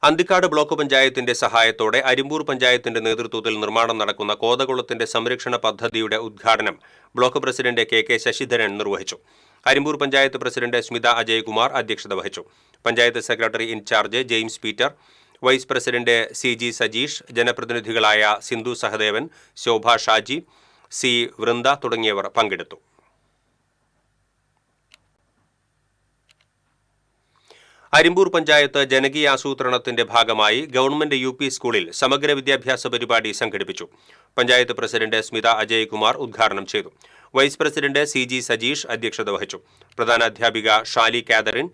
അന്തിക്കാട് ബ്ലോക്ക് പഞ്ചായത്തിന്റെ സഹായത്തോടെ അരിമ്പൂർ പഞ്ചായത്തിന്റെ നേതൃത്വത്തിൽ നിർമ്മാണം നടക്കുന്ന കോതകുളത്തിന്റെ സംരക്ഷണ പദ്ധതിയുടെ ഉദ്ഘാടനം block president K K Sasidharan നിർവഹിച്ചു. അരിമ്പൂർ പഞ്ചായത്ത് പ്രസിഡന്റ് സ്മിത അജയകുമാർ അധ്യക്ഷത വഹിച്ചു. Panchayat secretary in charge James Peter, vice president C G Sajeesh, ജനപ്രതിനിധികളായ സിന്ധു സഹദേവൻ, ശോഭ ഷാജി, സി വൃന്ദ തുടങ്ങിയവർ പങ്കെടുത്തു. അരിമ്പൂർ പഞ്ചായത്ത് ജനകീയാസൂത്രണത്തിന്റെ ഭാഗമായി ഗവൺമെന്റ് UP സ്കൂളിൽ സമഗ്ര വിദ്യാഭ്യാസ പരിപാടി സംഘടിപ്പിച്ചു. പഞ്ചായത്ത് പ്രസിഡന്റ് സ്മിത അജയകുമാർ ഉദ്ഘാടനം ചെയ്തു. Vice president C G Sajeesh അധ്യക്ഷത വഹിച്ചു. പ്രധാനാധ്യാപിക Shali Catherine,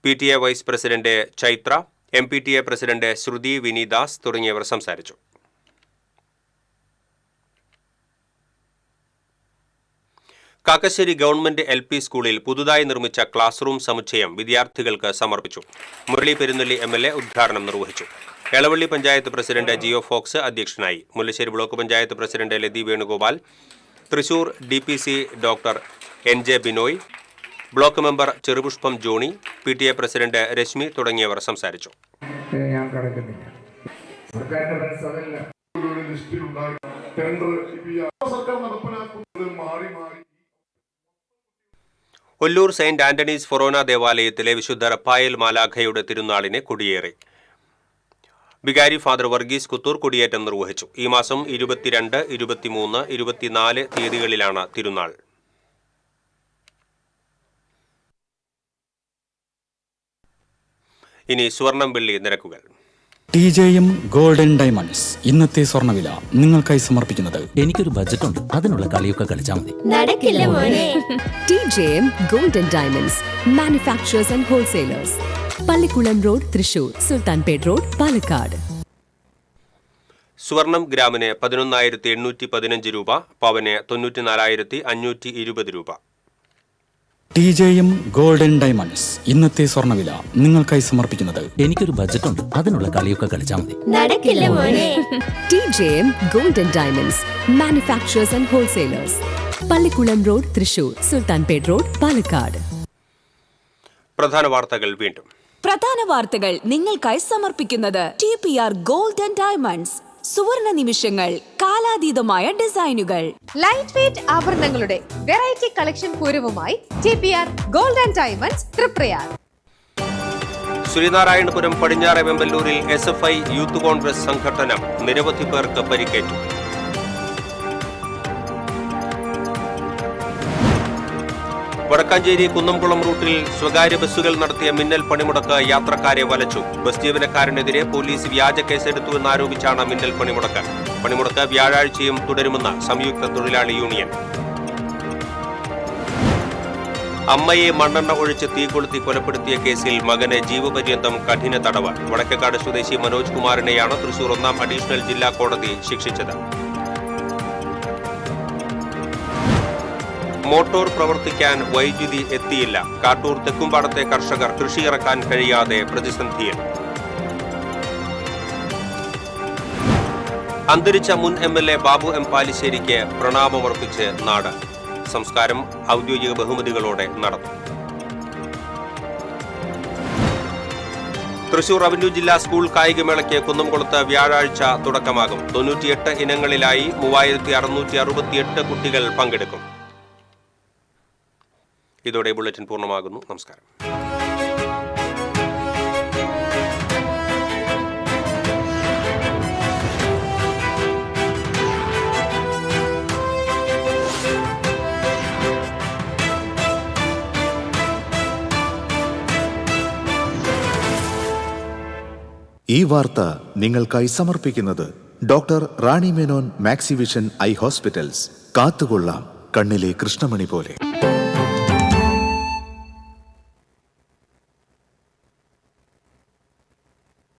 PTA vice president Chaithra, MPTA president Sruthi Vineedas തുടങ്ങിയവർ സംസാരിച്ചു. കാക്കശ്ശേരി ഗവൺമെന്റ് LP സ്കൂളിൽ പുതുതായി നിർമ്മിച്ച ക്ലാസ് റൂം സമുച്ചയം വിദ്യാർത്ഥികൾക്ക് സമർപ്പിച്ചു. മുരളി പെരുന്നെല്ലി MLA ഉദ്ഘാടനം നിർവഹിച്ചു. എളവള്ളി പഞ്ചായത്ത് പ്രസിഡന്റ് ജിയോ ഫോക്സ് അധ്യക്ഷനായി. Mullassery block panchayat president Lathi Venugopal, Thrissur DPC doctor NJ Binoy, block member Cherupushpam Johny, PTA president Reshmi തുടങ്ങിയവർ സംസാരിച്ചു. ഒല്ലൂർ സെയിന്റ് ആന്റണീസ് ഫൊറോന ദേവാലയത്തിലെ വിശുദ്ധ റപ്പായേൽ മാലാഖയുടെ തിരുനാളിനെ കൊടിയേറി. വികാരി ഫാദർ വർഗീസ് കുത്തൂർ കൊടിയേറ്റം നിർവഹിച്ചു. ഈ മാസം 22, 23, 24 തീയതികളിലാണ് തിരുനാൾ. ഇനി സ്വർണം വെള്ളി നിരക്കുകൾ. TJM ഗോൾഡൻ ഡയമണ്ട്സ് ഇന്നത്തെ സ്വർണ്ണവില നിങ്ങൾക്കായി സമർപ്പിക്കുന്നത്. എനിക്കൊരു ബജറ്റ് ഉണ്ട്, അതിനുള്ള കളിയൊക്കെ കളിച്ചാൽ മതി. നടക്കില്ല മോനെ. TJM golden diamonds manufacturers and wholesalers, Pallikulam road, Thrissur, Sultanpet road, Palakkad. സ്വർണം ഗ്രാമിന് 11,815 രൂപ, പവന് 94,520 രൂപ. TJM ഗോൾഡൻ ഡയമണ്ട്സ് ഇന്നത്തെ സ്വർണ്ണവില നിങ്ങൾക്കായി സമർപ്പിക്കുന്നത്. എനിക്കൊരു ബജറ്റ് ഉണ്ട്, അതിനുള്ള കളിയൊക്കെ കളിച്ചാൽ മതി. നടക്കില്ല മോനെ. TJM golden diamonds manufacturers and wholesalers, Pallikulam road, Thrissur, Sultanpet road, Palakkad. പ്രധാന വാർത്തകൾ വീണ്ടും. പ്രധാന വാർത്തകൾ നിങ്ങൾക്കായി സമർപ്പിക്കുന്നത് TPR ഗോൾഡ് ആൻഡ് ഡയമണ്ട്സ്. സുവർണ നിമിഷങ്ങൾ, കാലാതീതമായ ഡിസൈനുകൾ. ലൈറ്റ് വെയ്റ്റ് ആഭരണങ്ങളുടെ വെറൈറ്റി കളക്ഷൻ പൂരവുമായി TPR gold and diamonds Triprayar. Sreenarayanapuram പടിഞ്ഞാറെ വെമ്പല്ലൂരിൽ SFI യൂത്ത് കോൺഗ്രസ് സംഘടനം, നിരവധി പേർക്ക് പരിക്കേറ്റു. വടക്കാഞ്ചേരി കുന്നംകുളം റൂട്ടിൽ സ്വകാര്യ ബസ്സുകൾ നടത്തിയ മിന്നൽ പണിമുടക്ക് യാത്രക്കാരെ വലച്ചു. ബസ് ജീവനക്കാരനെതിരെ പോലീസ് വ്യാജ കേസെടുത്തുവെന്നാരോപിച്ചാണ് മിന്നൽ പണിമുടക്ക്. പണിമുടക്ക് വ്യാഴാഴ്ചയും തുടരുമെന്ന് സംയുക്ത തൊഴിലാളി യൂണിയൻ. അമ്മയെ മണ്ണെണ്ണ ഒഴിച്ച് തീ കൊളുത്തി കൊലപ്പെടുത്തിയ കേസിൽ മകന് ജീവപര്യന്തം കഠിന തടവ്. വടക്കേക്കാട് സ്വദേശി മനോജ് കുമാറിനെയാണ് തൃശൂർ 1-ാം അഡീഷണൽ ജില്ലാ കോടതി ശിക്ഷിച്ചത്. മോട്ടോർ പ്രവർത്തിക്കാൻ വൈദ്യുതി എത്തിയില്ല. കാട്ടൂർ തെക്കുംപാടത്തെ കർഷകർ കൃഷിയിറക്കാൻ കഴിയാതെ പ്രതിസന്ധിയിൽ. അന്തരിച്ച മുൻ MLA ബാബു M. പാലിശ്ശേരിക്ക് പ്രണാമമർപ്പിച്ച് നാട്. സംസ്കാരം ഔദ്യോഗിക ബഹുമതികളോടെ നടന്നു. തൃശൂർ റവന്യൂ ജില്ലാ സ്കൂൾ കായികമേളയ്ക്ക് കുന്നംകുളത്ത് വ്യാഴാഴ്ച തുടക്കമാകും. 98 ഇനങ്ങളിലായി 3668 കുട്ടികൾ പങ്കെടുക്കും. ഇതോടെ ബുള്ളറ്റിൻ പൂർണ്ണമാകുന്നു. നമസ്കാരം. ഈ വാർത്ത നിങ്ങൾക്കായി സമർപ്പിക്കുന്നത് doctor Rani Menon Maxivision I hospitals. കാത്തുകൊള്ളാം കണ്ണിലെ കൃഷ്ണമണി പോലെ.